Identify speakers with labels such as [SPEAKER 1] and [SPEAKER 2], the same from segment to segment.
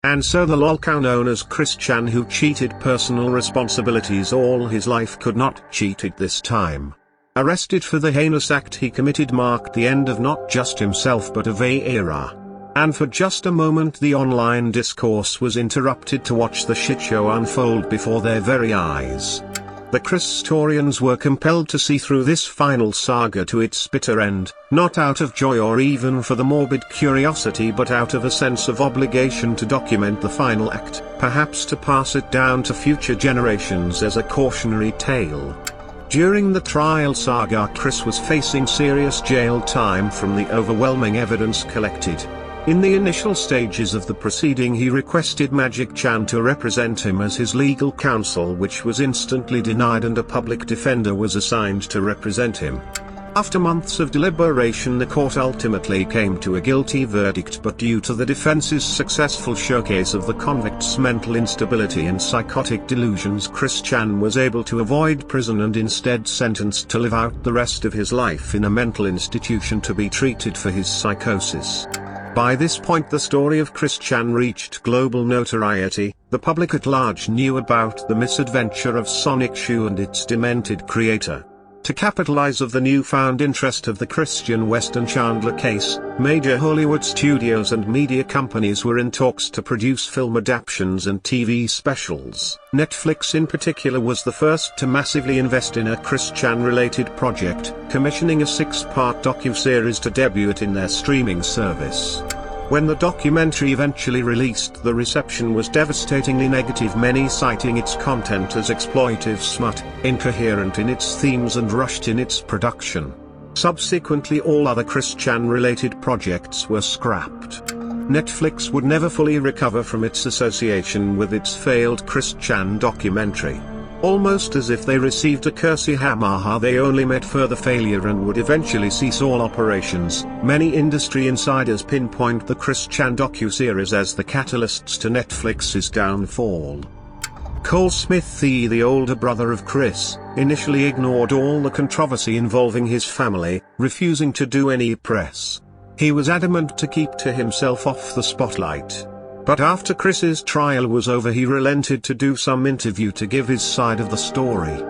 [SPEAKER 1] And so the lolcow known as Chris Chan, who cheated personal responsibilities all his life, could not cheat it this time. Arrested for the heinous act he committed marked the end of not just himself but of a era. And for just a moment the online discourse was interrupted to watch the shitshow unfold before their very eyes. The Christorians were compelled to see through this final saga to its bitter end, not out of joy or even for the morbid curiosity, but out of a sense of obligation to document the final act, perhaps to pass it down to future generations as a cautionary tale. During the trial saga, Chris was facing serious jail time from the overwhelming evidence collected. In the initial stages of the proceeding he requested Magic Chan to represent him as his legal counsel, which was instantly denied, and a public defender was assigned to represent him. After months of deliberation the court ultimately came to a guilty verdict, but due to the defense's successful showcase of the convict's mental instability and psychotic delusions, Chris Chan was able to avoid prison and instead sentenced to live out the rest of his life in a mental institution to be treated for his psychosis. By this point the story of Chris Chan reached global notoriety. The public at large knew about the misadventure of Sonic Shoe and its demented creator. To capitalize of the newfound interest of the Christian Weston Chandler case, major Hollywood studios and media companies were in talks to produce film adaptations and TV specials. Netflix in particular was the first to massively invest in a Chris Chan-related project, commissioning a 6-part docuseries to debut it in their streaming service. When the documentary eventually released, the reception was devastatingly negative, many citing its content as exploitive smut, incoherent in its themes and rushed in its production. Subsequently all other Chris Chan-related projects were scrapped. Netflix would never fully recover from its association with its failed Chris Chan documentary. Almost as if they received a curse, they only met further failure and would eventually cease all operations. Many industry insiders pinpoint the Chris Chan docuseries as the catalysts to Netflix's downfall. Cole Smith, the older brother of Chris, initially ignored all the controversy involving his family, refusing to do any press. He was adamant to keep to himself off the spotlight. But after Chris's trial was over he relented to do some interview to give his side of the story.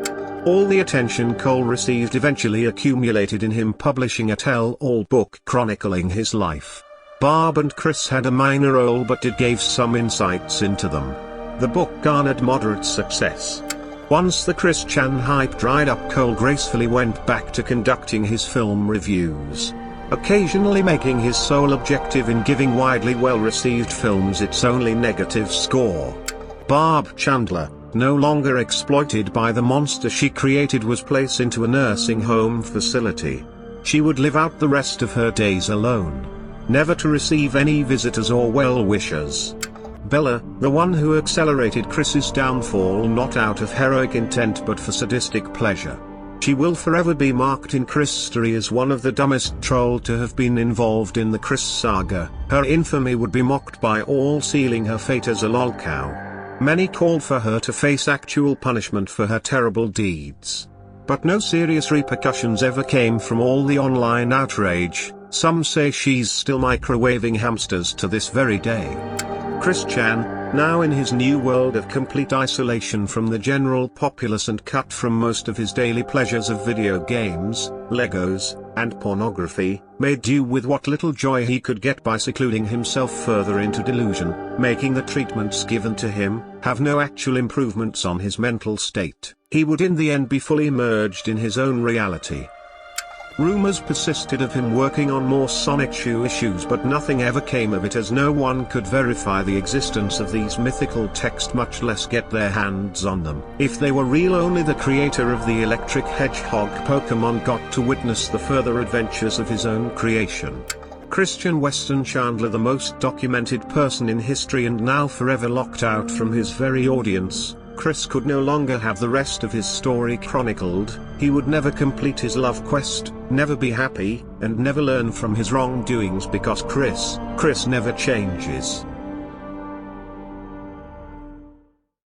[SPEAKER 1] All the attention Cole received eventually accumulated in him publishing a tell-all book chronicling his life. Barb and Chris had a minor role, but it gave some insights into them. The book garnered moderate success. Once the Chris Chan hype dried up, Cole gracefully went back to conducting his film reviews, occasionally making his sole objective in giving widely well-received films its only negative score. Barb Chandler, no longer exploited by the monster she created, was placed into a nursing home facility. She would live out the rest of her days alone, never to receive any visitors or well-wishers. Bella, the one who accelerated Chris's downfall not out of heroic intent but for sadistic pleasure. She will forever be marked in Chris history as one of the dumbest troll to have been involved in the Chris saga. Her infamy would be mocked by all, sealing her fate as a lolcow. Many called for her to face actual punishment for her terrible deeds. But no serious repercussions ever came from all the online outrage. Some say she's still microwaving hamsters to this very day. Chris Chan, now in his new world of complete isolation from the general populace and cut from most of his daily pleasures of video games, Legos, and pornography, made do with what little joy he could get by secluding himself further into delusion, making the treatments given to him have no actual improvements on his mental state. He would in the end be fully immersed in his own reality. Rumors persisted of him working on more Sonic Shoe issues, but nothing ever came of it, as no one could verify the existence of these mythical texts, much less get their hands on them. If they were real, only the creator of the Electric Hedgehog Pokemon got to witness the further adventures of his own creation. Christian Weston Chandler, the most documented person in history and now forever locked out from his very audience, Chris could no longer have the rest of his story chronicled. He would never complete his love quest, never be happy, and never learn from his wrongdoings, because Chris never changes.